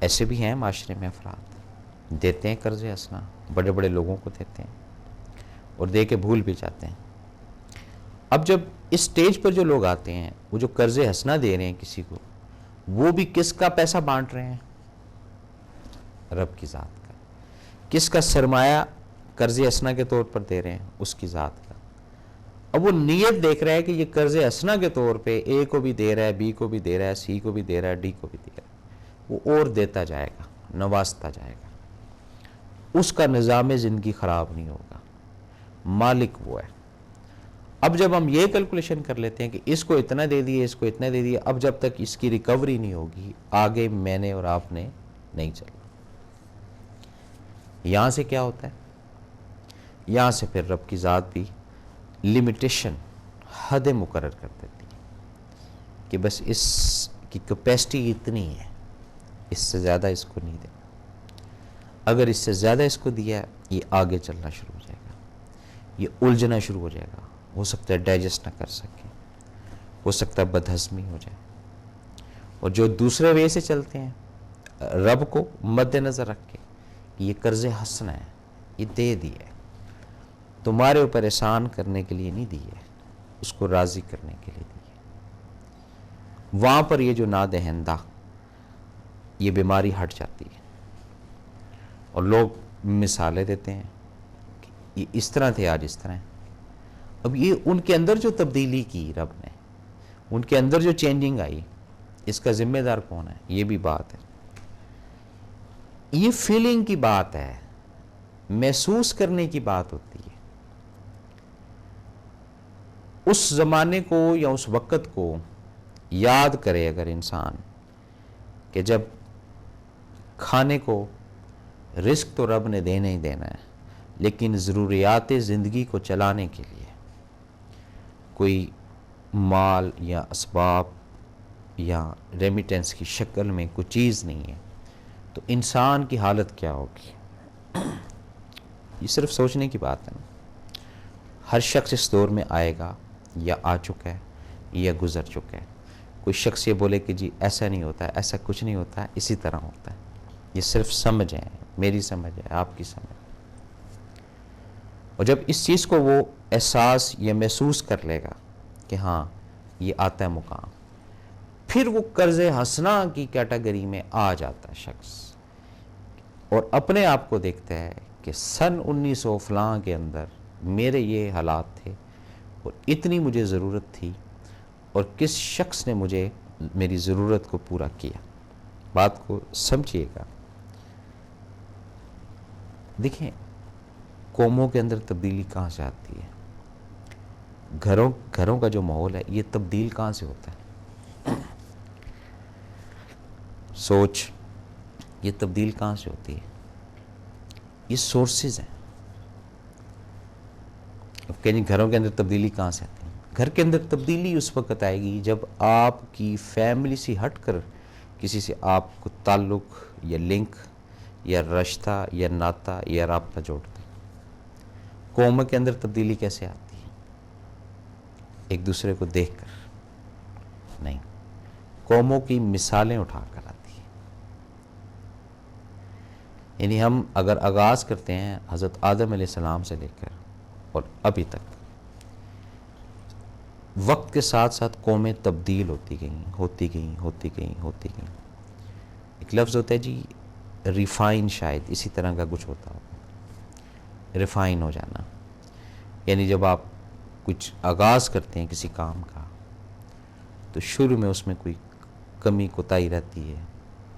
ایسے بھی ہیں معاشرے میں افراد دیتے ہیں قرض حسنہ، بڑے بڑے لوگوں کو دیتے ہیں اور دے کے بھول بھی جاتے ہیں۔ اب جب اس سٹیج پر جو لوگ آتے ہیں، وہ جو قرض حسنہ دے رہے ہیں کسی کو، وہ بھی کس کا پیسہ بانٹ رہے ہیں؟ رب کی ذات کا۔ کس کا سرمایہ قرض حسنہ کے طور پر دے رہے ہیں؟ اس کی ذات کا۔ اب وہ نیت دیکھ رہا ہے کہ یہ قرض حسنہ کے طور پہ اے کو بھی دے رہا ہے، بی کو بھی دے رہا ہے، سی کو بھی دے رہا ہے، ڈی کو بھی دے رہا ہے، وہ اور دیتا جائے گا، نوازتا جائے گا، اس کا نظام زندگی خراب نہیں ہوگا، مالک وہ ہے۔ اب جب ہم یہ کیلکولیشن کر لیتے ہیں کہ اس کو اتنا دے دیے، اس کو اتنا دے دیا، اب جب تک اس کی ریکوری نہیں ہوگی، آگے میں نے اور آپ نے نہیں چلنا۔ یہاں سے کیا ہوتا ہے؟ یہاں سے پھر رب کی ذات بھی لمیٹیشن، حد مقرر کر دیتی ہے کہ بس اس کی کیپیسٹی اتنی ہے، اس سے زیادہ اس کو نہیں دینا۔ اگر اس سے زیادہ اس کو دیا، یہ آگے چلنا شروع ہو جائے گا، یہ الجھنا شروع ہو جائے گا، ہو سکتا ہے ڈائجسٹ نہ کر سکے، ہو سکتا ہے بدہضمی ہو جائے۔ اور جو دوسرے وے سے چلتے ہیں، رب کو مد نظر رکھ کے، یہ قرض حسنہ ہے، یہ دے دیے، تمہارے اوپر احسان کرنے کے لیے نہیں دیے، اس کو راضی کرنے کے لیے دیے، وہاں پر یہ جو نادہندہ، یہ بیماری ہٹ جاتی ہے۔ اور لوگ مثالیں دیتے ہیں کہ یہ اس طرح تھے، آج اس طرح ہیں۔ اب یہ ان کے اندر جو تبدیلی کی رب نے، ان کے اندر جو چینجنگ آئی، اس کا ذمہ دار کون ہے؟ یہ بھی بات ہے، یہ فیلنگ کی بات ہے، محسوس کرنے کی بات ہوتی ہے۔ اس زمانے کو یا اس وقت کو یاد کرے اگر انسان کہ جب کھانے کو رزق تو رب نے دینا ہی دینا ہے، لیکن ضروریات زندگی کو چلانے کے لیے کوئی مال یا اسباب یا ریمیٹنس کی شکل میں کوئی چیز نہیں ہے، تو انسان کی حالت کیا ہوگی؟ یہ صرف سوچنے کی بات ہے نا۔ ہر شخص اس دور میں آئے گا، یا آ چکا ہے یا گزر چکا ہے۔ کوئی شخص یہ بولے کہ جی ایسا نہیں ہوتا ہے، ایسا کچھ نہیں ہوتا ہے، اسی طرح ہوتا ہے۔ یہ صرف سمجھ ہے، میری سمجھ ہے، آپ کی سمجھ۔ اور جب اس چیز کو وہ احساس یا محسوس کر لے گا کہ ہاں یہ آتا ہے مقام، پھر وہ قرض حسنہ کی کیٹیگری میں آ جاتا ہے شخص، اور اپنے آپ کو دیکھتا ہے کہ سن 1900 فلاں کے اندر میرے یہ حالات تھے اور اتنی مجھے ضرورت تھی، اور کس شخص نے مجھے میری ضرورت کو پورا کیا۔ بات کو سمجھیے گا۔ دیکھیں، قوموں کے اندر تبدیلی کہاں سے آتی ہے؟ گھروں کا جو ماحول ہے، یہ تبدیل کہاں سے ہوتا ہے؟ سوچ، یہ تبدیل کہاں سے ہوتی ہے؟ یہ سورسز ہیں۔ اب کہیں گھروں کے اندر تبدیلی کہاں سے آتی ہے؟ گھر کے اندر تبدیلی اس وقت آئے گی جب آپ کی فیملی سے ہٹ کر کسی سے آپ کو تعلق یا لنک یا رشتہ یا ناتا یا رابطہ جوڑتا ہے۔ قوموں کے اندر تبدیلی کیسے آتی ہے؟ ایک دوسرے کو دیکھ کر نہیں، قوموں کی مثالیں اٹھا کر آتی ہے۔ یعنی ہم اگر آغاز کرتے ہیں حضرت آدم علیہ السلام سے لے کر اور ابھی تک، وقت کے ساتھ ساتھ قومیں تبدیل ہوتی گئیں۔ ایک لفظ ہوتا ہے جی ریفائن، شاید اسی طرح کا کچھ ہوتا ہوگا، ریفائن ہو جانا۔ یعنی جب آپ کچھ آغاز کرتے ہیں کسی کام کا، تو شروع میں اس میں کوئی کمی کوتاہی رہتی ہے،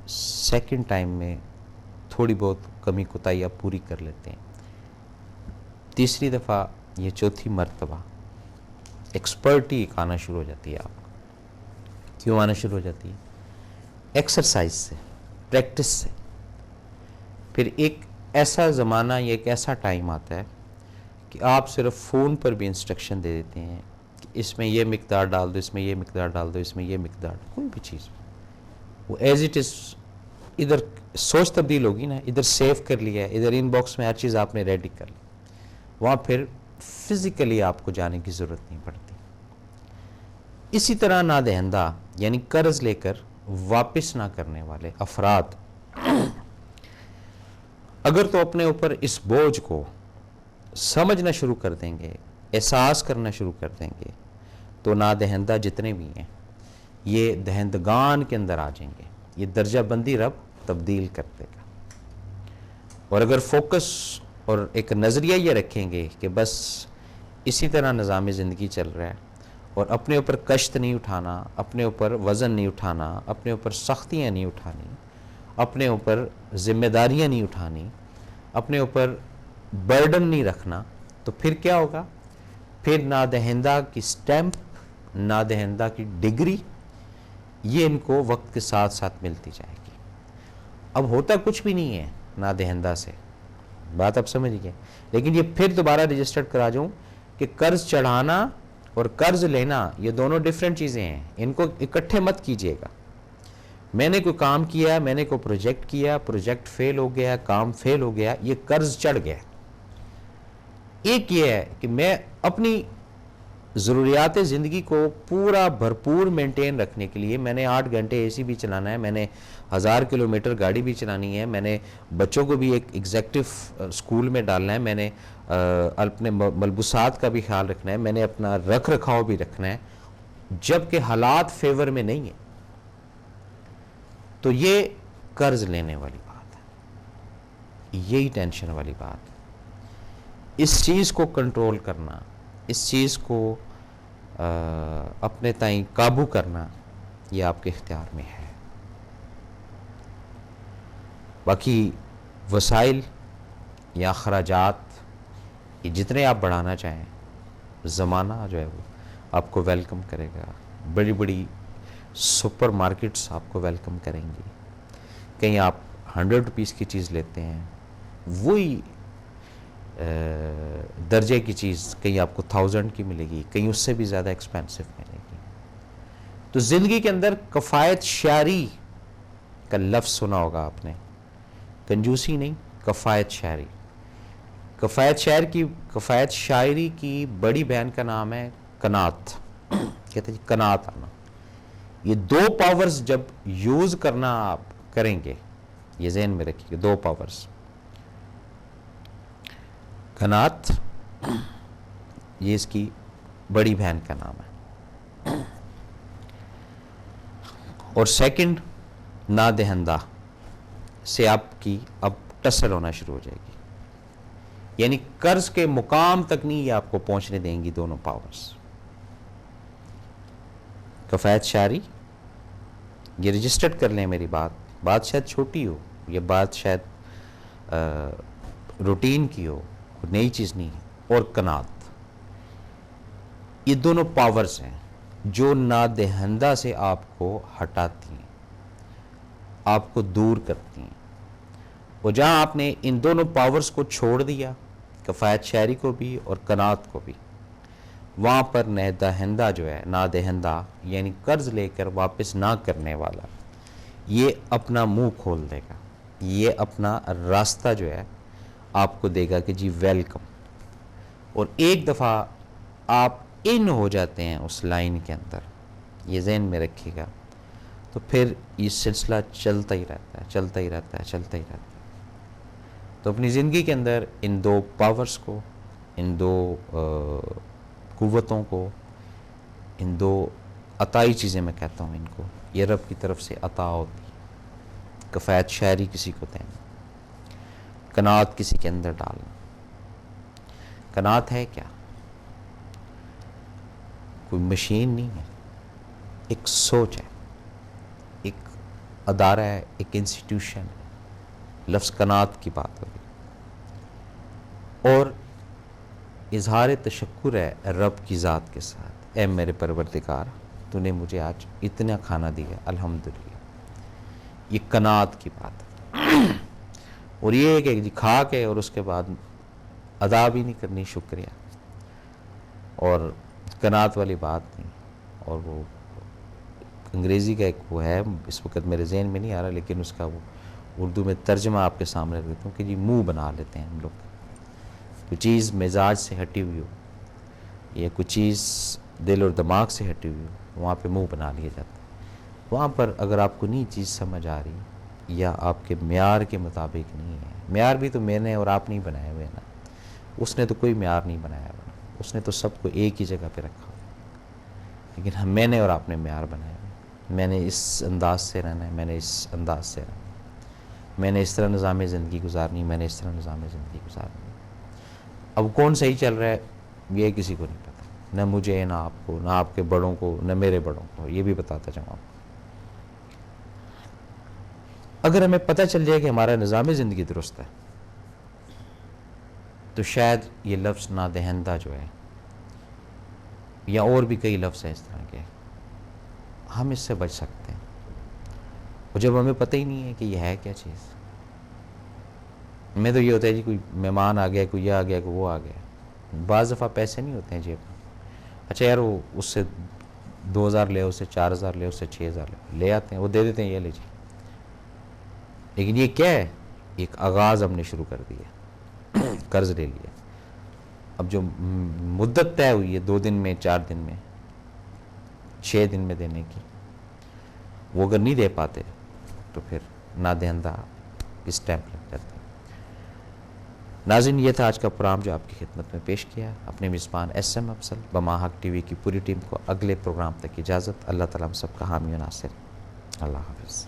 سیکنڈ ٹائم میں تھوڑی بہت کمی کوتاہی آپ پوری کر لیتے ہیں، تیسری دفعہ یہ چوتھی مرتبہ ایکسپرٹی آنا شروع ہو جاتی ہے۔ آپ کو کیوں آنا شروع ہو جاتی ہے؟ ایکسرسائز سے، پریکٹس سے۔ پھر ایک ایسا زمانہ یا ایک ایسا ٹائم آتا ہے کہ آپ صرف فون پر بھی انسٹرکشن دے دیتے ہیں کہ اس میں یہ مقدار ڈال دو، اس میں یہ مقدار ڈال دو، اس میں یہ مقدار، کوئی بھی چیز وہ ایز اٹ از، ادھر سوچ تبدیل ہوگی نا، ادھر سیو کر لیا ہے، ادھر ان باکس میں ہر چیز آپ نے ریڈی کر لی، وہاں پھر فزیکلی آپ کو جانے کی ضرورت نہیں پڑتی۔ اسی طرح نادہندہ یعنی قرض لے کر واپس نہ کرنے والے افراد اگر تو اپنے اوپر اس بوجھ کو سمجھنا شروع کر دیں گے، احساس کرنا شروع کر دیں گے، تو نادہندہ جتنے بھی ہیں یہ دہندگان کے اندر آ جائیں گے، یہ درجہ بندی رب تبدیل کر دے گا۔ اور اگر فوکس اور ایک نظریہ یہ رکھیں گے کہ بس اسی طرح نظام زندگی چل رہا ہے اور اپنے اوپر کشت نہیں اٹھانا، اپنے اوپر وزن نہیں اٹھانا، اپنے اوپر سختیاں نہیں اٹھانی، اپنے اوپر ذمہ داریاں نہیں اٹھانی، اپنے اوپر برڈن نہیں رکھنا، تو پھر کیا ہوگا؟ پھر نادہندہ کی سٹیمپ، نادہندہ کی ڈگری، یہ ان کو وقت کے ساتھ ساتھ ملتی جائے گی۔ اب ہوتا کچھ بھی نہیں ہے نادہندہ سے، بات اب سمجھ گئے، لیکن یہ پھر دوبارہ رجسٹر کرا جاؤں کہ قرض چڑھانا اور قرض لینا یہ دونوں ڈیفرنٹ چیزیں ہیں، ان کو اکٹھے مت کیجئے گا۔ میں نے کوئی کام کیا، میں نے کوئی پروجیکٹ کیا، پروجیکٹ فیل ہو گیا، کام فیل ہو گیا، یہ قرض چڑھ گیا۔ ایک یہ ہے کہ میں اپنی ضروریات زندگی کو پورا بھرپور مینٹین رکھنے کے لیے میں نے 8 گھنٹے اے سی بھی چلانا ہے، میں نے 1000 کلومیٹر گاڑی بھی چلانی ہے، میں نے بچوں کو بھی ایک ایگزیکٹو اسکول میں ڈالنا ہے، میں نے اپنے ملبوسات کا بھی خیال رکھنا ہے، میں نے اپنا رکھ رکھاؤ بھی رکھنا ہے، جبکہ حالات فیور میں نہیں ہیں، تو یہ قرض لینے والی بات ہے، یہی ٹینشن والی بات ہے۔ اس چیز کو کنٹرول کرنا، اس چیز کو اپنے تائیں قابو کرنا، یہ آپ کے اختیار میں ہے۔ باقی وسائل یا اخراجات یہ جتنے آپ بڑھانا چاہیں، زمانہ جو ہے وہ آپ کو ویلکم کرے گا، بڑی بڑی سپر مارکیٹس آپ کو ویلکم کریں گی۔ کہیں آپ 100 روپیز کی چیز لیتے ہیں، وہی درجے کی چیز کہیں آپ کو 1000 کی ملے گی، کہیں اس سے بھی زیادہ ایکسپینسو ملے گی۔ تو زندگی کے اندر کفایت شعری کا لفظ سنا ہوگا آپ نے، کنجوسی نہیں، کفایت شعری۔ کفایت شاعری کی بڑی بہن کا نام ہے قناعت، کہتے ہیں قناعت آنا۔ یہ 2 پاورز جب یوز کرنا آپ کریں گے، یہ ذہن میں رکھیے گا، 2 پاورز، قناعت، یہ اس کی بڑی بہن کا نام ہے، اور سیکنڈ نادہندہ سے آپ کی اب ٹسل ہونا شروع ہو جائے گی، یعنی قرض کے مقام تک نہیں یہ آپ کو پہنچنے دیں گی دونوں پاورز۔ کفایت شعری، یہ رجسٹرڈ کر لیں میری بات شاید چھوٹی ہو، یہ بات شاید روٹین کی ہو، نئی چیز نہیں ہے، اور قناعت، یہ دونوں پاورز ہیں جو نادہندہ سے آپ کو ہٹاتی ہیں، آپ کو دور کرتی ہیں۔ اور جہاں آپ نے ان دونوں پاورز کو چھوڑ دیا، کفایت شعری کو بھی اور قناعت کو بھی، وہاں پر نادہندہ جو ہے، نادہندہ یعنی قرض لے کر واپس نہ کرنے والا، یہ اپنا منہ کھول دے گا، یہ اپنا راستہ جو ہے آپ کو دے گا کہ جی ویلکم۔ اور ایک دفعہ آپ ان ہو جاتے ہیں اس لائن کے اندر، یہ ذہن میں رکھیے گا، تو پھر یہ سلسلہ چلتا ہی رہتا ہے، چلتا ہی رہتا ہے، چلتا ہی رہتا ہے۔ تو اپنی زندگی کے اندر ان 2 پاورز کو، ان 2 قوتوں کو، ان 2 عطائی چیزیں میں کہتا ہوں ان کو، یہ رب کی طرف سے عطا ہوتی ہے۔ کفایت شعری کسی کو دینا، قناعت کسی کے اندر ڈالنا۔ قناعت ہے کیا؟ کوئی مشین نہیں ہے، ایک سوچ ہے، ایک ادارہ ہے، ایک انسٹیٹیوشن ہے۔ لفظ قناعت کی بات ہوگی، اور اظہار تشکر ہے رب کی ذات کے ساتھ، اے میرے پروردگار تو نے مجھے آج اتنا کھانا دیا، الحمدللہ۔ یہ قناعت کی بات ہے، اور یہ ہے کہ کھا کے اور اس کے بعد ادا بھی نہیں کرنی شکریہ، اور قناعت والی بات نہیں۔ اور وہ انگریزی کا ایک وہ ہے، اس وقت میرے ذہن میں نہیں آ رہا، لیکن اس کا وہ اردو میں ترجمہ آپ کے سامنے رکھ دیتا ہوں کہ جی منہ بنا لیتے ہیں ہم لوگ، کوئی چیز مزاج سے ہٹی ہوئی ہو یا کوئی چیز دل اور دماغ سے ہٹی ہوئی ہو، وہاں پہ منہ بنا لیا جاتا ہے۔ وہاں پر اگر آپ کو نہیں چیز سمجھ آ رہی یا آپ کے معیار کے مطابق نہیں ہے. معیار بھی تو میں نے اور آپ نہیں بنائے ہوئے نا. اس نے تو کوئی معیار نہیں بنایا ہوا, اس نے تو سب کو ایک ہی جگہ پہ رکھا ہوا. لیکن میں نے اور آپ نے معیار بنائے ہوئے. میں نے اس انداز سے رہنا ہے, میں نے اس انداز سے رہنا ہے, میں نے اس طرح نظام زندگی گزارنی, میں نے اس طرح نظام زندگی گزارنی. اب کون صحیح چل رہا ہے یہ کسی کو نہیں پتہ, نہ مجھے, نہ آپ کو, نہ آپ کے بڑوں کو, نہ میرے بڑوں کو. یہ بھی بتاتا جاؤں آپ کو. اگر ہمیں پتہ چل جائے کہ ہمارا نظام زندگی درست ہے تو شاید یہ لفظ نادہندہ جو ہے, یا اور بھی کئی لفظ ہیں اس طرح کے, ہم اس سے بچ سکتے ہیں. اور جب ہمیں پتہ ہی نہیں ہے کہ یہ ہے کیا چیز, میں تو یہ ہوتا ہے جی کوئی مہمان آ گیا, کوئی یہ آ گیا, کوئی وہ آ گیا. بعض دفعہ پیسے نہیں ہوتے ہیں جیب میں. اچھا یار وہ اس سے 2000 لے, اس سے 4000 لے, اس سے 6000 لے آتے ہیں, وہ دے دیتے ہیں یہ لے جی. لیکن یہ کیا ہے, ایک آغاز ہم نے شروع کر دیا, قرض لے لیا. اب جو مدت طے ہوئی ہے 2 دن میں, 4 دن میں, 6 دن میں دینے کی, وہ اگر نہیں دے پاتے تو پھر نادہندہ اسٹیمپ لگ جاتا ہے. ناظرین, یہ تھا آج کا پروگرام جو آپ کی خدمت میں پیش کیا. اپنے میزبان ایس ایم افضل بما حق ٹی وی کی پوری ٹیم کو اگلے پروگرام تک اجازت. اللہ تعالیٰ ہم سب کا حامی و ناصر. اللہ حافظ.